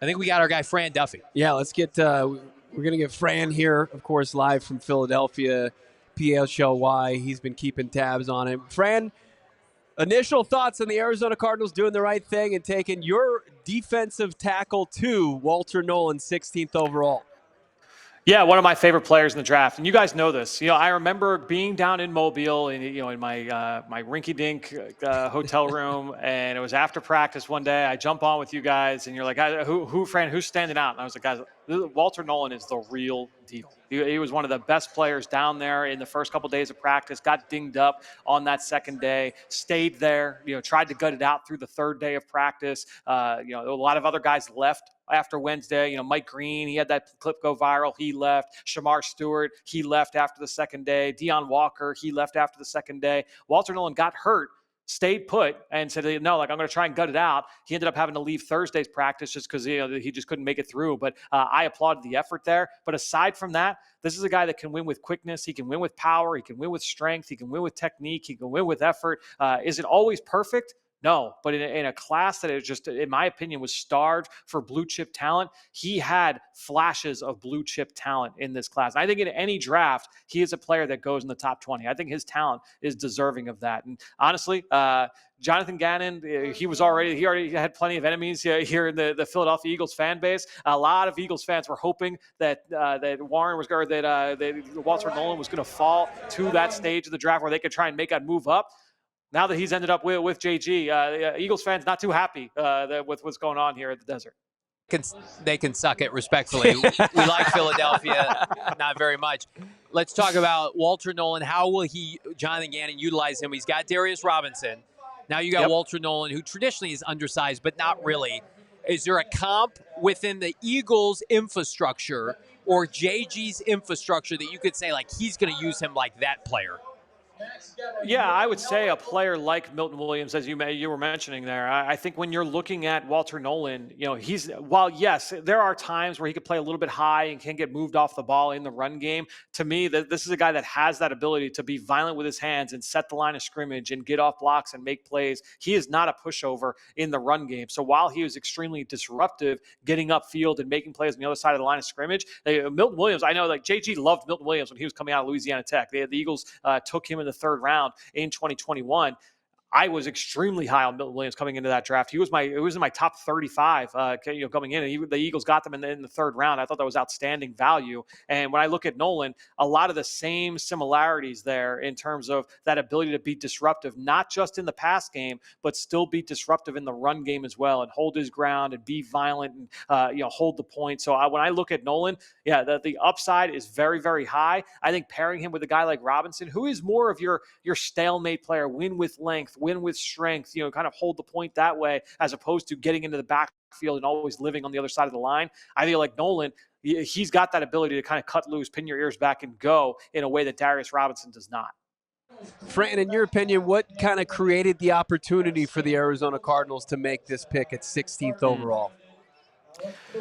I think we got our guy Fran Duffy. Yeah, let's get. We're gonna get Fran here, of course, live from Philadelphia, PHLY. He's been keeping tabs on it. Fran, initial thoughts on the Arizona Cardinals doing the right thing and taking your defensive tackle to Walter Nolen, 16th overall. Yeah, one of my favorite players in the draft, and you guys know this. I remember being down in Mobile, and in my my rinky-dink hotel room, and it was after practice one day. I jump on with you guys, and you're like, "Who, Fran? Who's standing out?" And I was like, "Guys, Walter Nolen is the real deal. He was one of the best players down there in the first couple days of practice. Got dinged up on that second day, stayed there. Tried to gut it out through the third day of practice. A lot of other guys left after Wednesday. Mike Green, he had that clip go viral. He left. Shamar Stewart, he left after the second day. Deion Walker, he left after the second day. Walter Nolen got hurt, stayed put, and said, no, I'm going to try and gut it out. He ended up having to leave Thursday's practice just because he just couldn't make it through. But I applauded the effort there. But aside from that, this is a guy that can win with quickness. He can win with power. He can win with strength. He can win with technique. He can win with effort. Is it always perfect? No, but in a class that is just, in my opinion, was starved for blue chip talent, he had flashes of blue chip talent in this class. And I think in any draft, he is a player that goes in the top 20. I think his talent is deserving of that. And honestly, Jonathan Gannon, he already had plenty of enemies here in the Philadelphia Eagles fan base. A lot of Eagles fans were hoping that that Walter Nolen was going to fall to that stage of the draft where they could try and make a move up. Now that he's ended up with JG, Eagles fans not too happy with what's going on here at the desert. They can suck it respectfully. We like Philadelphia, not very much. Let's talk about Walter Nolen. How will Jonathan Gannon, utilize him? He's got Darius Robinson. Now you got Walter Nolen, who traditionally is undersized, but not really. Is there a comp within the Eagles' infrastructure or JG's infrastructure that you could say, like, he's going to use him like that player? Yeah, I would say a player like Milton Williams, as you were mentioning there. I think when you're looking at Walter Nolen, while yes, there are times where he could play a little bit high and can get moved off the ball in the run game. To me, this is a guy that has that ability to be violent with his hands and set the line of scrimmage and get off blocks and make plays. He is not a pushover in the run game. So while he was extremely disruptive, getting upfield and making plays on the other side of the line of scrimmage, Milton Williams, I know like JG loved Milton Williams when he was coming out of Louisiana Tech. The Eagles took him in the third round in 2021. I was extremely high on Milton Williams coming into that draft. It was in my top 35 coming in. The Eagles got them in the third round. I thought that was outstanding value. And when I look at Nolen, a lot of the same similarities there in terms of that ability to be disruptive, not just in the pass game, but still be disruptive in the run game as well and hold his ground and be violent and hold the point. So when I look at Nolen, the upside is very, very high. I think pairing him with a guy like Robinson, who is more of your stalemate player, win with length, win with strength, kind of hold the point that way, as opposed to getting into the backfield and always living on the other side of the line. I feel like Nolen, he's got that ability to kind of cut loose, pin your ears back, and go in a way that Darius Robinson does not. Fran, in your opinion, what kind of created the opportunity for the Arizona Cardinals to make this pick at 16th overall?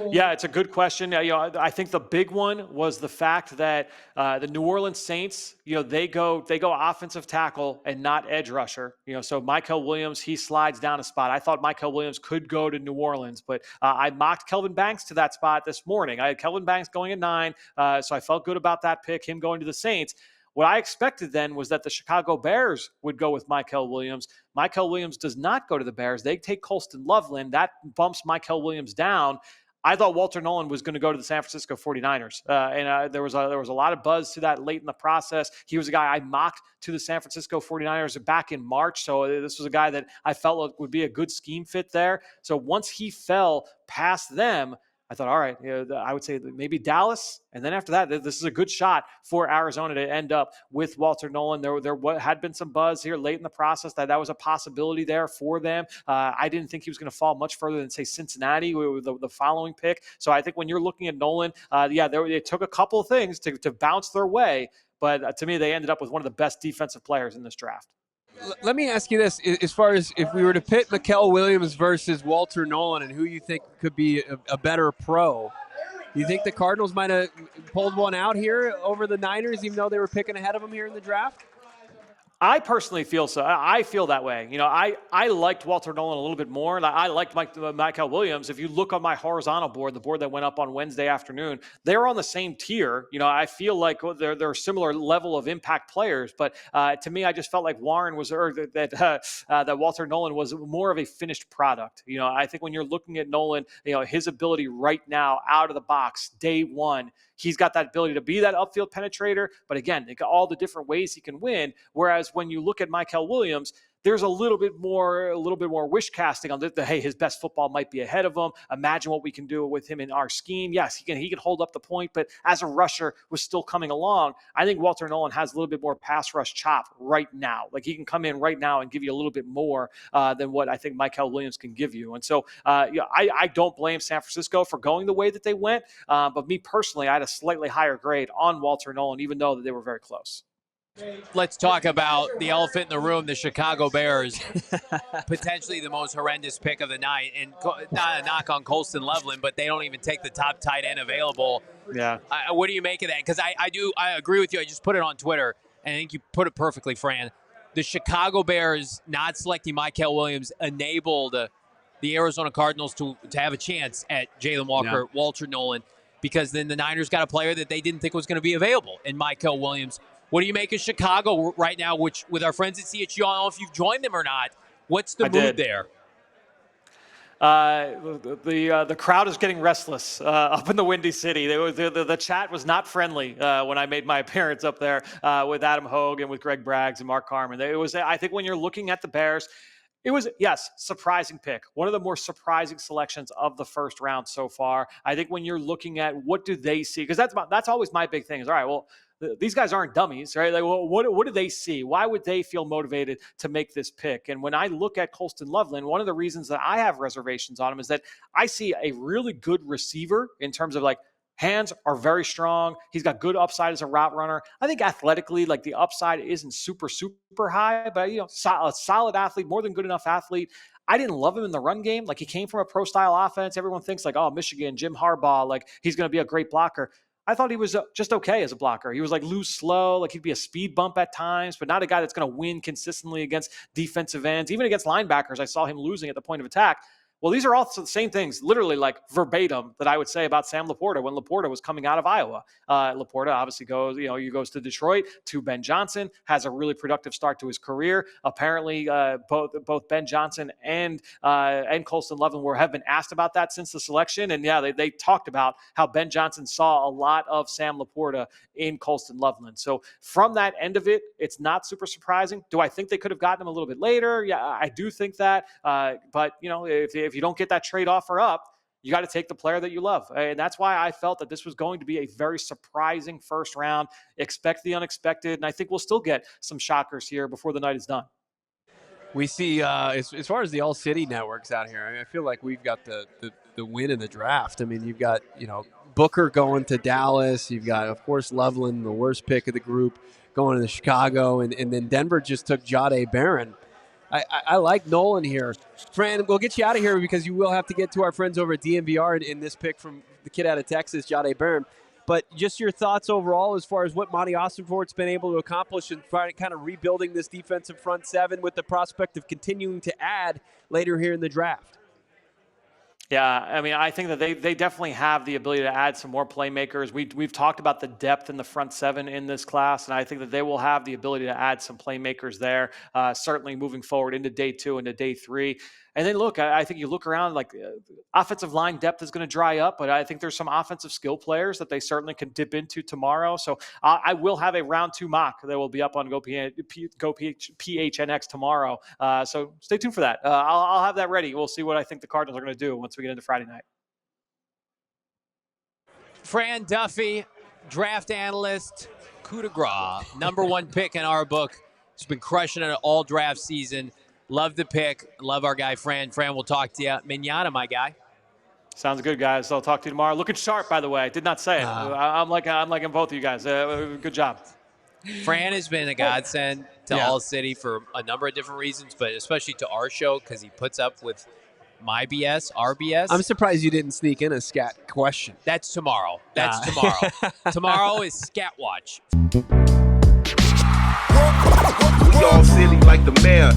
Yeah, it's a good question. I think the big one was the fact that the New Orleans Saints, they go offensive tackle and not edge rusher. So Mykel Williams, he slides down a spot. I thought Mykel Williams could go to New Orleans, but I mocked Kelvin Banks to that spot this morning. I had Kelvin Banks going at 9, so I felt good about that pick, him going to the Saints. What I expected then was that the Chicago Bears would go with Mykel Williams. Mykel Williams does not go to the Bears. They take Colston Loveland. That bumps Mykel Williams down. I thought Walter Nolen was going to go to the San Francisco 49ers. And there was a lot of buzz to that late in the process. He was a guy I mocked to the San Francisco 49ers back in March. So this was a guy that I felt would be a good scheme fit there. So once he fell past them, I thought, all right, I would say maybe Dallas. And then after that, this is a good shot for Arizona to end up with Walter Nolen. There had been some buzz here late in the process that was a possibility there for them. I didn't think he was going to fall much further than, say, Cincinnati with the following pick. So I think when you're looking at Nolen, they took a couple of things to bounce their way. But to me, they ended up with one of the best defensive players in this draft. Let me ask you this, as far as if we were to pit Mykel Williams versus Walter Nolen and who you think could be a better pro, you think the Cardinals might have pulled one out here over the Niners, even though they were picking ahead of them here in the draft? I personally feel so. I feel that way. I liked Walter Nolen a little bit more. And I liked Michael Williams. If you look on my horizontal board, the board that went up on Wednesday afternoon, they're on the same tier. I feel like they're a similar level of impact players. But to me, I just felt like Warren was, or that Walter Nolen was more of a finished product. I think when you're looking at Nolan, his ability right now out of the box, day one, he's got that ability to be that upfield penetrator. But again, think all the different ways he can win. Whereas when you look at Michael Williams, there's a little bit more wish casting on hey, his best football might be ahead of him. Imagine what we can do with him in our scheme. Yes, he can hold up the point, but as a rusher was still coming along. I think Walter Nolen has a little bit more pass rush chop right now. Like he can come in right now and give you a little bit more than what I think Michael Williams can give you. And so I don't blame San Francisco for going the way that they went. But me personally, I had a slightly higher grade on Walter Nolen, even though that they were very close. Let's talk about the elephant in the room, the Chicago Bears, potentially the most horrendous pick of the night. And not a knock on Colston Loveland, but they don't even take the top tight end available. Yeah. What do you make of that? Because I agree with you. I just put it on Twitter, and I think you put it perfectly, Fran. The Chicago Bears not selecting Michael Williams enabled the Arizona Cardinals to have a chance at Jalen Walker, Walter Nolen, because then the Niners got a player that they didn't think was going to be available in Michael Williams. What do you make of Chicago right now, which with our friends at CHU, I don't know if you've joined them or not. What's the mood there? The crowd is getting restless up in the Windy City. The chat was not friendly when I made my appearance up there with Adam Hogue and with Greg Braggs and Mark Carman. I think when you're looking at the Bears, it was, yes, surprising pick. One of the more surprising selections of the first round so far. I think when you're looking at what do they see, because that's always my big thing is, all right, well, these guys aren't dummies, right? Like, well, what do they see? Why would they feel motivated to make this pick? And when I look at Colston Loveland, one of the reasons that I have reservations on him is that I see a really good receiver in terms of like hands are very strong. He's got good upside as a route runner. I think athletically, like the upside isn't super high, but a solid athlete, more than good enough athlete. I didn't love him in the run game. Like he came from a pro style offense. Everyone thinks like, oh, Michigan, Jim Harbaugh, like he's going to be a great blocker. I thought he was just okay as a blocker. He was like loose, slow, like he'd be a speed bump at times, but not a guy that's going to win consistently against defensive ends. Even against linebackers, I saw him losing at the point of attack. Well, these are all the same things, literally like verbatim, that I would say about Sam Laporta when Laporta was coming out of Iowa. Laporta obviously goes to Detroit, to Ben Johnson, has a really productive start to his career. Apparently, both Ben Johnson and Colston Loveland have been asked about that since the selection. And yeah, they talked about how Ben Johnson saw a lot of Sam Laporta in Colston Loveland. So from that end of it, it's not super surprising. Do I think they could have gotten him a little bit later? Yeah, I do think that. But if you don't get that trade offer up, you got to take the player that you love. And that's why I felt that this was going to be a very surprising first round. Expect the unexpected. And I think we'll still get some shockers here before the night is done. We see, as far as the all-city networks out here, I mean, I feel like we've got the win in the draft. I mean, you've got, Booker going to Dallas. You've got, of course, Loveland, the worst pick of the group, going to Chicago. And then Denver just took Jahdae Barron. I like Nolan here. Fran, we'll get you out of here because you will have to get to our friends over at DMVR in this pick from the kid out of Texas, Jahdae Barron. But just your thoughts overall as far as what Monty Austinfort's been able to accomplish in kind of rebuilding this defensive front seven with the prospect of continuing to add later here in the draft. Yeah, I mean, I think that they definitely have the ability to add some more playmakers. We've talked about the depth in the front seven in this class, and I think that they will have the ability to add some playmakers there, certainly moving forward into day 2 and to day 3. And then look, I think you look around, like offensive line depth is going to dry up, but I think there's some offensive skill players that they certainly can dip into tomorrow. So I will have a round 2 mock that will be up on Go PHNX tomorrow. So stay tuned for that. I'll have that ready. We'll see what I think the Cardinals are going to do once we get into Friday night. Fran Duffy, draft analyst, coup de grace, number 1 pick in our book. He's been crushing it all draft season. Love the pick. Love our guy, Fran. Fran, we'll talk to you mañana, my guy. Sounds good, guys. I'll talk to you tomorrow. Looking sharp, by the way. I did not say it. I'm liking both of you guys. Good job. Fran has been a godsend to All City for a number of different reasons, but especially to our show because he puts up with my BS, our BS. I'm surprised you didn't sneak in a scat question. That's tomorrow. Tomorrow. Tomorrow is Scat Watch. y'all silly like the mayor.